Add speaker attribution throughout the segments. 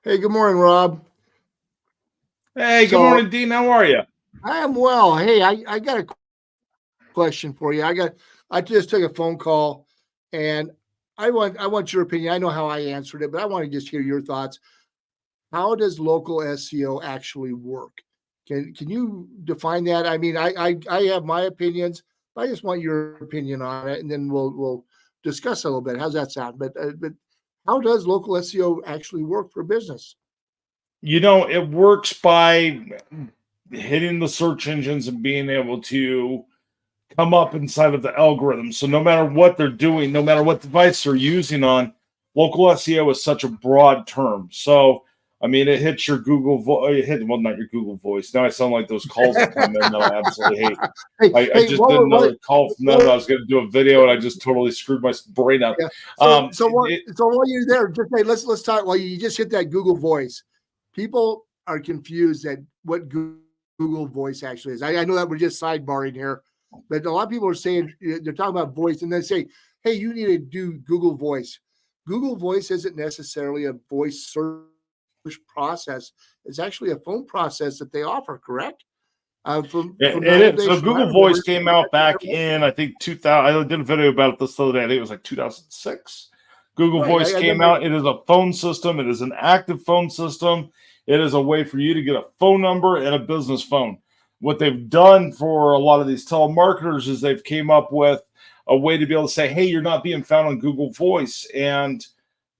Speaker 1: Hey, good morning, Rob.
Speaker 2: Hey, good
Speaker 1: So
Speaker 2: morning, Dean. How are you?
Speaker 1: I am well. Hey, I got a question for you. I just took a phone call, and I want your opinion. I know how I answered it, but I want to just hear your thoughts. How does local SEO actually work? Can you define that? I mean, I have my opinions, but I just want your opinion on it, and then we'll discuss a little bit. How's that sound? But how does local SEO actually work for business?
Speaker 2: It works by hitting the search engines and being able to come up inside of the algorithm. So no matter what they're doing, no matter what device they're using on, local SEO is such a broad term. So I mean, it hits your Google well, not your Google Voice. Now I sound like those calls that come in that I absolutely hate.
Speaker 1: Hey,
Speaker 2: I
Speaker 1: hey,
Speaker 2: just did another call from them. I
Speaker 1: what
Speaker 2: was going to do a video, and I just totally screwed my brain up.
Speaker 1: Yeah. So so what
Speaker 2: It,
Speaker 1: so while you're there, just hey, let's talk while you just hit that Google Voice. People are confused at what Google Voice actually is. I know that we're just sidebarring here, but a lot of people are saying they're talking about voice and they say, hey, you need to do Google Voice. Google Voice isn't necessarily a voice search process. It's actually a phone process that they offer, correct? From the
Speaker 2: It
Speaker 1: old
Speaker 2: is.
Speaker 1: days,
Speaker 2: So
Speaker 1: from I
Speaker 2: Google
Speaker 1: remember,
Speaker 2: Voice came out back in, I think, 2000. I did a video about it this other day. I think it was like 2006. Google
Speaker 1: right.
Speaker 2: Voice
Speaker 1: I
Speaker 2: came
Speaker 1: remember.
Speaker 2: out. It is a phone system. It is an active phone system. It is a way for you to get a phone number and a business phone. What they've done for a lot of these telemarketers is they've came up with a way to be able to say, hey, you're not being found on Google Voice. And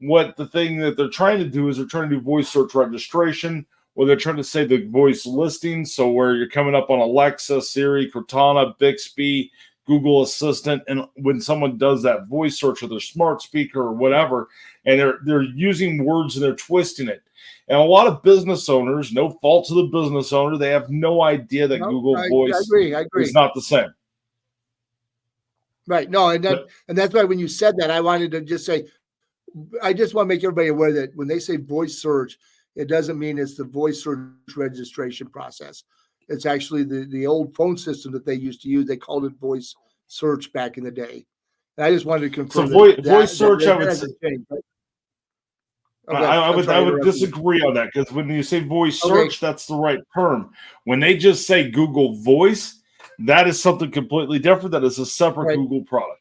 Speaker 2: what the thing that they're trying to do is they're trying to do voice search registration, or they're trying to say the voice listing. So where you're coming up on Alexa, Siri, Cortana, Bixby, Google Assistant, and when someone does that voice search with their smart speaker or whatever, and they're using words and they're twisting it. And a lot of business owners, no fault to the business owner, they have no idea that
Speaker 1: No,
Speaker 2: Google
Speaker 1: I
Speaker 2: Voice
Speaker 1: agree. I
Speaker 2: is
Speaker 1: agree.
Speaker 2: not the same.
Speaker 1: Right. No,
Speaker 2: But
Speaker 1: and that's why when you said that, I wanted to just say, I just want to make everybody aware that when they say voice search, it doesn't mean it's the voice search registration process. It's actually the old phone system that they used to use. They called it voice search back in the day. And I just wanted to
Speaker 2: so
Speaker 1: confirm that
Speaker 2: voice search, I
Speaker 1: that
Speaker 2: would say,
Speaker 1: hasn't changed. Right?
Speaker 2: I,
Speaker 1: Okay.
Speaker 2: I
Speaker 1: I'm
Speaker 2: would
Speaker 1: sorry,
Speaker 2: I
Speaker 1: I
Speaker 2: would
Speaker 1: interrupted you.
Speaker 2: disagree on that because when you say voice
Speaker 1: Okay.
Speaker 2: search, that's the right term. When they just say Google Voice, that is something completely different. That is a separate
Speaker 1: Right.
Speaker 2: Google product.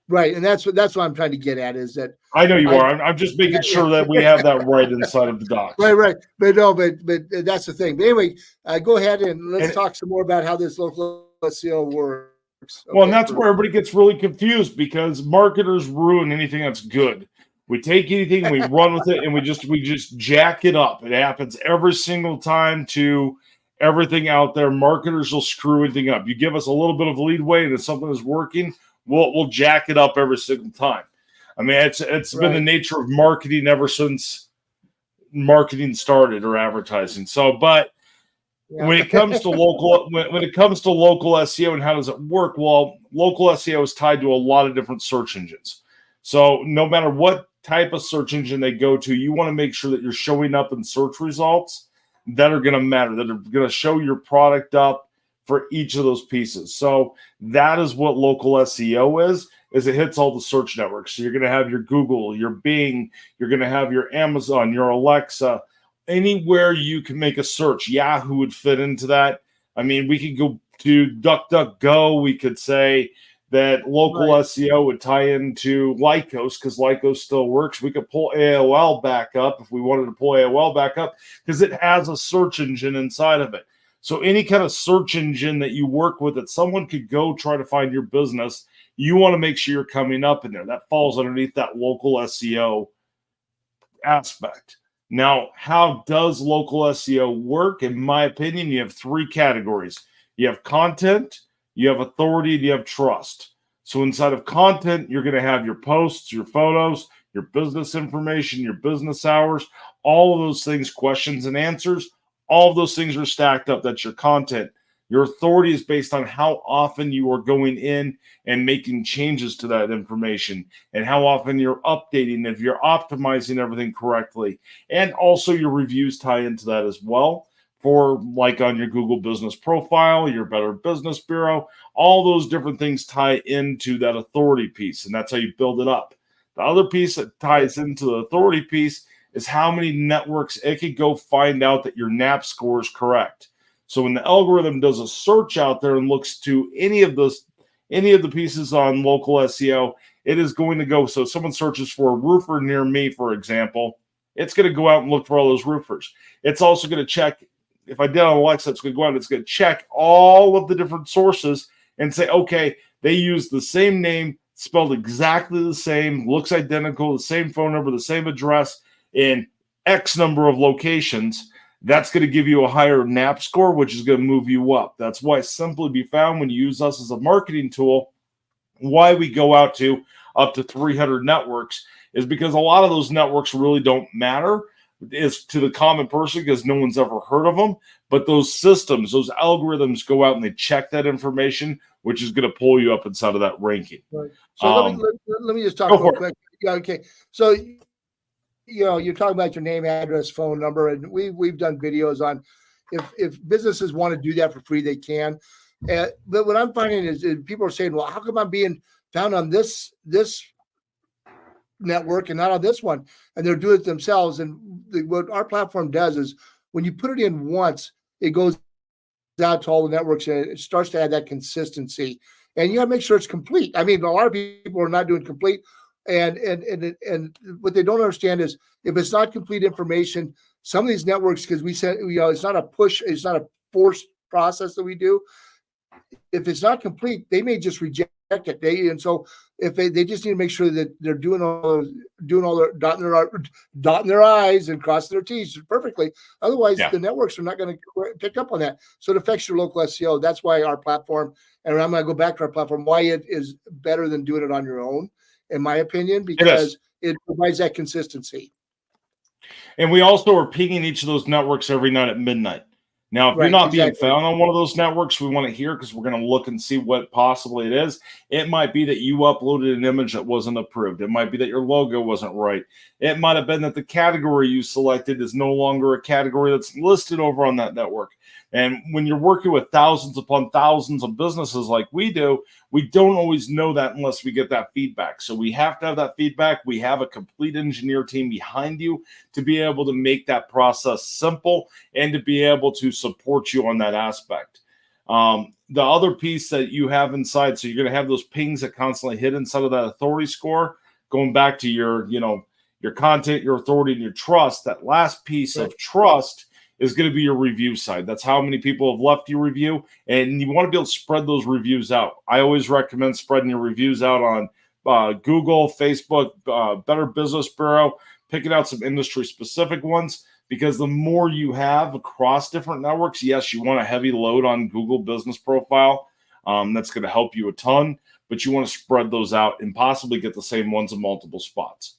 Speaker 1: Right. And that's what I'm trying to get at is that
Speaker 2: I know you
Speaker 1: I
Speaker 2: are. I'm just
Speaker 1: yeah,
Speaker 2: making
Speaker 1: yeah.
Speaker 2: sure that we have that right inside of the docs.
Speaker 1: Right, right. But no, but that's the thing. But anyway, go ahead and let's
Speaker 2: And
Speaker 1: talk some more about how this local SEO works. Okay,
Speaker 2: well, and
Speaker 1: for
Speaker 2: that's where everybody gets really confused because marketers ruin anything that's good. We take anything, we run with it, and we just jack it up. It happens every single time to everything out there. Marketers will screw anything up. You give us a little bit of leadway, and if something is working, we'll jack it up every single time. I mean, it's been the
Speaker 1: right.
Speaker 2: nature of marketing ever since marketing started or advertising. So, but
Speaker 1: Yeah.
Speaker 2: when it comes to when it comes to local SEO and how does it work? Well, local SEO is tied to a lot of different search engines. So no matter what type of search engine they go to, you want to make sure that you're showing up in search results that are going to matter, that are going to show your product up for each of those pieces. So that is what local SEO is it hits all the search networks. So you're going to have your Google, your Bing, you're going to have your Amazon, your Alexa, anywhere you can make a search. Yahoo would fit into that. I mean, we could go to DuckDuckGo. We could say that local
Speaker 1: Right.
Speaker 2: SEO would tie into Lycos because Lycos still works. We could pull AOL back up if we wanted to pull AOL back up because it has a search engine inside of it. So any kind of search engine that you work with that someone could go try to find your business, you want to make sure you're coming up in there. That falls underneath that local SEO aspect. Now, how does local SEO work? In my opinion, you have three categories. You have content, you have authority, and you have trust. So inside of content, you're going to have your posts, your photos, your business information, your business hours, all of those things, questions and answers. All of those things are stacked up. That's your content. Your authority is based on how often you are going in and making changes to that information and how often you're updating, if you're optimizing everything correctly. And also your reviews tie into that as well. For like on your Google business profile, your Better Business Bureau, all those different things tie into that authority piece, and that's how you build it up. The other piece that
Speaker 1: Right.
Speaker 2: ties into the authority piece is how many networks it could go find out that your NAP score is correct. So when the algorithm does a search out there and looks to any of the pieces on local SEO, it is going to go. So if someone searches for a roofer near me, for example, it's going to go out and look for all those roofers. It's also going to check, if I did on Alexa, it's going to go out and it's going to check all of the different sources and say, okay, they use the same name, spelled exactly the same, looks identical, the same phone number, the same address in X number of locations. That's going to give you a higher NAP score, which is going to move you up. That's why Simply Be Found, when you use us as a marketing tool, why we go out to up to 300 networks is because a lot of those networks really don't matter is to the common person because no one's ever heard of them. But those systems, those algorithms go out and they check that information, which is going to pull you up inside of that ranking.
Speaker 1: Right. So let me just talk real quick. Yeah, okay. So you're talking about your name, address, phone number, and we've done videos on if businesses want to do that for free, they can. But what I'm finding is people are saying, well, how come I'm being found on this network and not on this one? And they're doing it themselves. And what our platform does is when you put it in once, it goes out to all the networks and it starts to add that consistency. And you got to make sure it's complete. I mean, a lot of people are not doing complete. And what they don't understand is if it's not complete information, some of these networks, because we said, it's not a push, it's not a forced process that we do. If it's not complete, they may just reject it. And so if they just need to make sure that they're doing all their dotting their I's and crossing their T's perfectly. Otherwise, the networks are not going to pick up on that. So it affects your local SEO. That's why our platform, and I'm going to go back to our platform, why it is better than doing it on your own, in my opinion, because it provides that consistency.
Speaker 2: And we also are pinging each of those networks every night at midnight. Now, if you're not being found on one of those networks, we want to hear because we're going to look and see what possibly it is. It might be that you uploaded an image that wasn't approved. It might be that your logo wasn't right. It might have been that the category you selected is no longer a category that's listed over on that network. And when you're working with thousands upon thousands of businesses like we do, we don't always know that unless we get that feedback. So we have to have that feedback. We have a complete engineer team behind you to be able to make that process simple and to be able to support you on that aspect. The other piece that you have inside, so you're going to have those pings that constantly hit inside of that authority score, going back to your content, your authority, and your trust. That last piece of trust is going to be your review side. That's how many people have left your review, and you want to be able to spread those reviews out. I always recommend spreading your reviews out on Google, Facebook, Better Business Bureau, picking out some industry-specific ones, because the more you have across different networks, yes, you want a heavy load on Google Business Profile. That's going to help you a ton, but you want to spread those out and possibly get the same ones in multiple spots.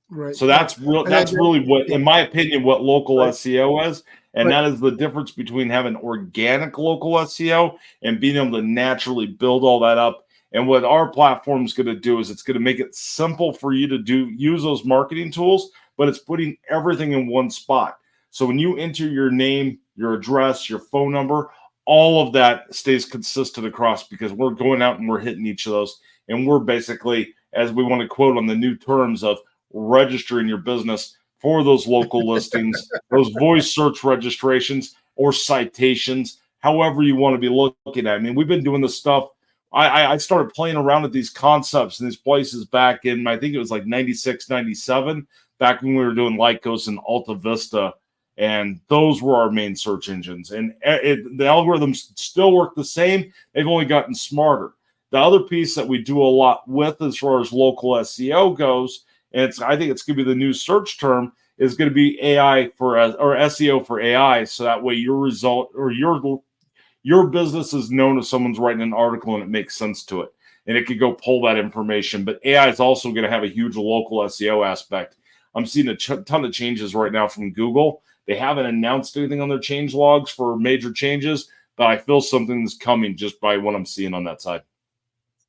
Speaker 1: Right.
Speaker 2: So that's really what, in my opinion, what local SEO is. And that is the difference between having organic local SEO and being able to naturally build all that up. And what our platform is going to do is it's going to make it simple for you to use those marketing tools, but it's putting everything in one spot. So when you enter your name, your address, your phone number, all of that stays consistent across, because we're going out and we're hitting each of those. And we're basically, as we want to quote on the new terms of registering your business for those local listings, those voice search registrations or citations, however you want to be looking at it. I mean, we've been doing this stuff. I started playing around with these concepts in these places back in, I think it was like 96, 97, back when we were doing Lycos and Alta Vista. And those were our main search engines. And the algorithms still work the same. They've only gotten smarter. The other piece that we do a lot with as far as local SEO goes, and I think it's going to be the new search term, is going to be AI or SEO for AI. So that way your result or your business is known if someone's writing an article and it makes sense to it. And it could go pull that information. But AI is also going to have a huge local SEO aspect. I'm seeing a ton of changes right now from Google. They haven't announced anything on their change logs for major changes, but I feel something's coming just by what I'm seeing on that side.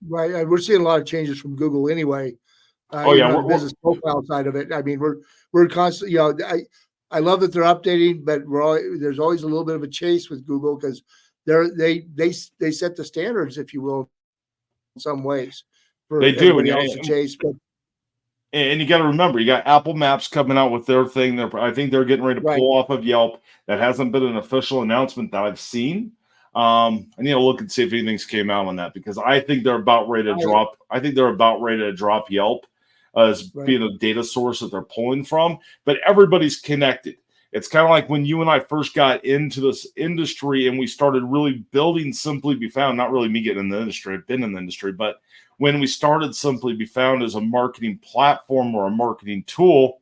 Speaker 1: Right. We're seeing a lot of changes from Google anyway.
Speaker 2: On
Speaker 1: the business profile side of it. I mean, we're constantly, I love that they're updating, but there's always a little bit of a chase with Google, because they set the standards, if you will, in some ways for everybody else to chase.
Speaker 2: And you got to remember, you got Apple Maps coming out with their thing. I think they're getting ready to
Speaker 1: Right.
Speaker 2: pull off of Yelp. That hasn't been an official announcement that I've seen. I need to look and see if anything's came out on that, because I think they're about ready to drop. I think they're about ready to drop Yelp as being a data source that they're pulling from. But everybody's connected. It's kind of like when you and I first got into this industry and we started really building Simply Be Found. Not really me getting in the industry. I've been in the industry, but when we started Simply Be Found as a marketing platform or a marketing tool,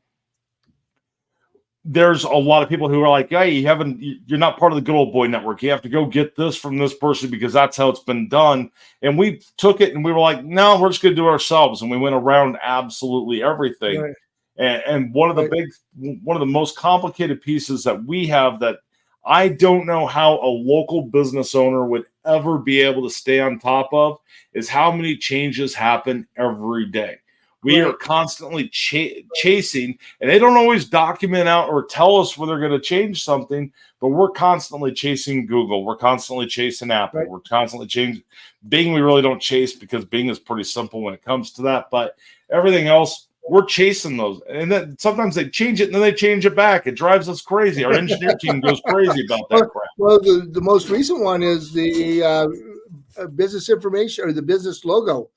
Speaker 2: there's a lot of people who are like, hey, you're not part of the good old boy network. You have to go get this from this person because that's how it's been done. And we took it and we were like, no, we're just going to do it ourselves. And we went around absolutely everything.
Speaker 1: Right.
Speaker 2: And one of the most complicated pieces that we have that I don't know how a local business owner would ever be able to stay on top of is how many changes happen every day. We are constantly chasing, and they don't always document out or tell us when they're going to change something, but we're constantly chasing Google. We're constantly chasing Apple. We're constantly chasing Bing. We really don't chase because Bing is pretty simple when it comes to that, but everything else, we're chasing those. And then sometimes they change it and then they change it back. It drives us crazy. Our engineer team goes crazy about that crap.
Speaker 1: Well, the most recent one is the business information or the business logo.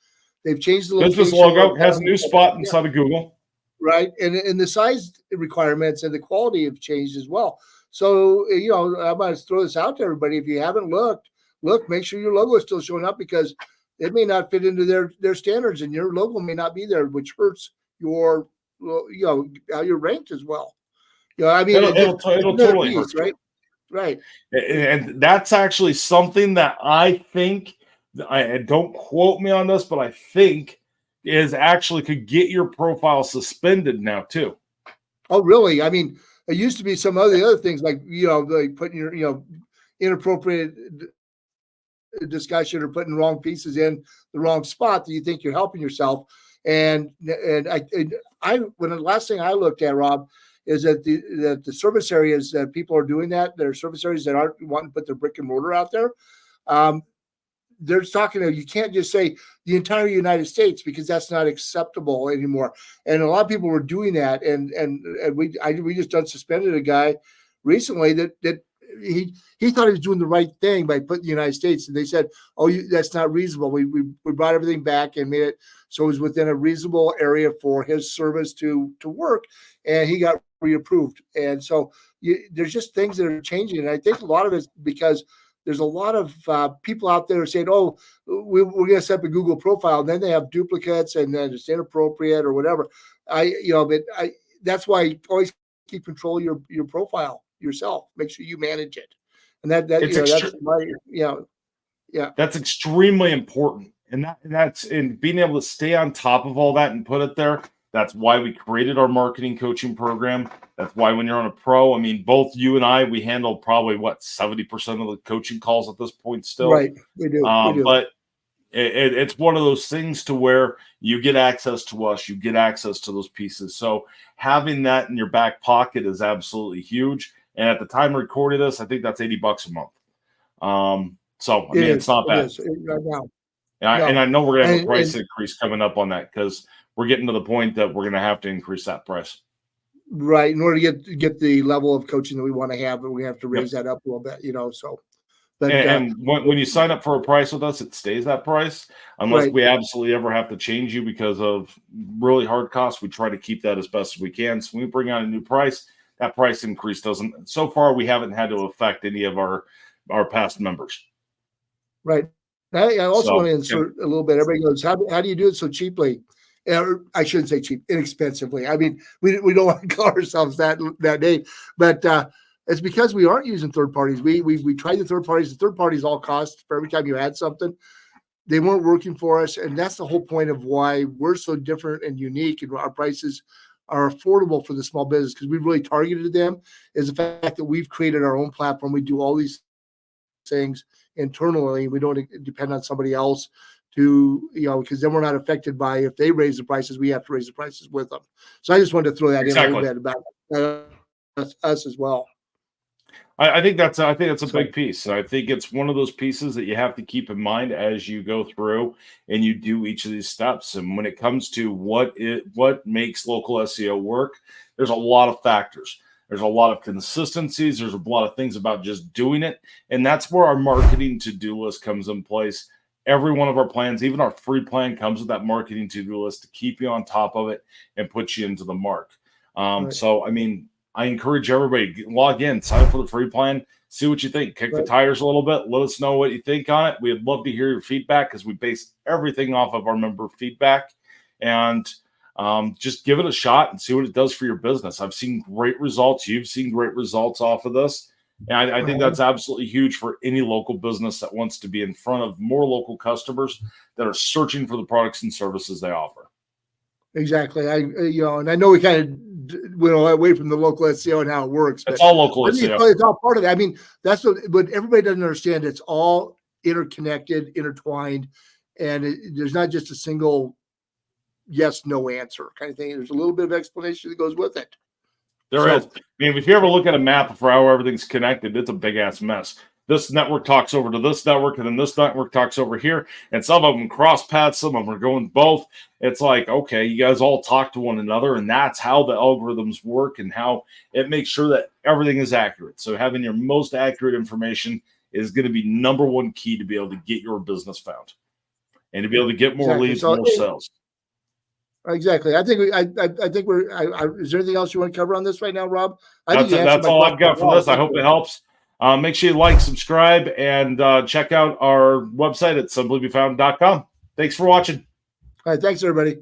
Speaker 1: They've changed the location.
Speaker 2: Business logo has a new spot inside of Google.
Speaker 1: Right. And the size requirements and the quality have changed as well. So, I'm going to throw this out to everybody. If you haven't look, make sure your logo is still showing up, because it may not fit into their standards and your logo may not be there, which hurts your, how you're ranked as well.
Speaker 2: It'll totally hurt.
Speaker 1: Right. Right.
Speaker 2: And that's actually something that I think, and don't quote me on this, but I think is actually could get your profile suspended now too.
Speaker 1: Oh, really? I mean, it used to be some of the other things like, like putting your, inappropriate discussion or putting wrong pieces in the wrong spot that you think you're helping yourself. And when the last thing I looked at, Rob, is that the service areas that people are doing that, there are service areas that aren't wanting to put their brick and mortar out there. They're talking to, you can't just say the entire United States, because that's not acceptable anymore. And a lot of people were doing that. And we just done suspended a guy recently that he thought he was doing the right thing by putting the United States. And they said, oh, that's not reasonable. We brought everything back and made it so it was within a reasonable area for his service to work. And he got reapproved. And so there's just things that are changing. And I think a lot of it's because there's a lot of people out there saying, oh, we're going to set up a Google profile. And then they have duplicates and then it's inappropriate or whatever. That's why you always keep control of your profile yourself. Make sure you manage it. And
Speaker 2: that's extremely important. And that's in being able to stay on top of all that and put it there. That's why we created our marketing coaching program. That's why when you're on a pro, I mean, both you and I, we handle probably 70% of the coaching calls at this point still.
Speaker 1: Right. We do.
Speaker 2: But it's one of those things to where you get access to us, you get access to those pieces. So having that in your back pocket is absolutely huge. And at the time I recorded this, I think that's $80 a month. So I mean, it's not bad.
Speaker 1: Right now.
Speaker 2: And I know we're going to have a price increase coming up on that, because we're getting to the point that we're going to have to increase that price.
Speaker 1: Right. In order to get the level of coaching that we want to have, we have to raise that up a little bit, so. But,
Speaker 2: and when you sign up for a price with us, it stays that price unless we absolutely ever have to change you because of really hard costs. We try to keep that as best as we can. So when we bring out a new price, that price increase doesn't, so far we haven't had to affect any of our past members.
Speaker 1: Right. I also want to insert a little bit. Everybody goes, how do you do it so cheaply? I shouldn't say cheap, inexpensively. I mean, we don't want to call ourselves that name, but it's because we aren't using third parties. We tried the third parties. The third parties all cost for every time you add something. They weren't working for us, and that's the whole point of why we're so different and unique, and our prices are affordable for the small business, because we really targeted them. Is the fact that we've created our own platform. We do all these things internally. We don't depend on somebody else to, because then we're not affected by if they raise the prices, we have to raise the prices with them. So I just wanted to throw that in a little bit about us as well.
Speaker 2: I think that's a
Speaker 1: So,
Speaker 2: big piece. I think it's one of those pieces that you have to keep in mind as you go through and you do each of these steps. And when it comes to what makes local SEO work, there's a lot of factors. There's a lot of consistencies. There's a lot of things about just doing it, and that's where our marketing to-do list comes in place. Every one of our plans, even our free plan, comes with that marketing to-do list to keep you on top of it and put you into the mark.
Speaker 1: right,
Speaker 2: So, I mean, I encourage everybody log in, sign up for the free plan, see what you think, kick the
Speaker 1: right.
Speaker 2: tires a little bit, let us know what you think on it. We'd love to hear your feedback because we base everything off of our member feedback, and just give it a shot and see what it does for your business. I've seen great results. You've seen great results off of this. And I think
Speaker 1: Uh-huh.
Speaker 2: that's absolutely huge for any local business that wants to be in front of more local customers that are searching for the products and services they offer.
Speaker 1: Exactly. And I know we kind of went away from the local SEO and how it works,
Speaker 2: It's
Speaker 1: but
Speaker 2: all local
Speaker 1: I think
Speaker 2: SEO.
Speaker 1: it's all part of it. I mean, that's what everybody doesn't understand. It's all interconnected, intertwined, and there's not just a single yes, no answer kind of thing. There's a little bit of explanation that goes with it.
Speaker 2: There is.
Speaker 1: So,
Speaker 2: I mean, if you ever look at a map for how everything's connected, it's a big ass mess. This network talks over to this network, and then this network talks over here, and some of them cross paths, some of them are going both. It's like, okay, you guys all talk to one another, and that's how the algorithms work and how it makes sure that everything is accurate. So having your most accurate information is going to be number one key to be able to get your business found and to be able to get more
Speaker 1: exactly.
Speaker 2: leads,
Speaker 1: So,
Speaker 2: more sales.
Speaker 1: exactly. I think I think is there anything else you want to cover on this right now, Rob? I think
Speaker 2: That's
Speaker 1: you
Speaker 2: it.
Speaker 1: answered
Speaker 2: That's
Speaker 1: my
Speaker 2: all
Speaker 1: question
Speaker 2: I've got for
Speaker 1: well.
Speaker 2: this. I hope it helps. Make sure you like, subscribe, and check out our website at simplybefound.com. Thanks for watching.
Speaker 1: All right. Thanks, everybody.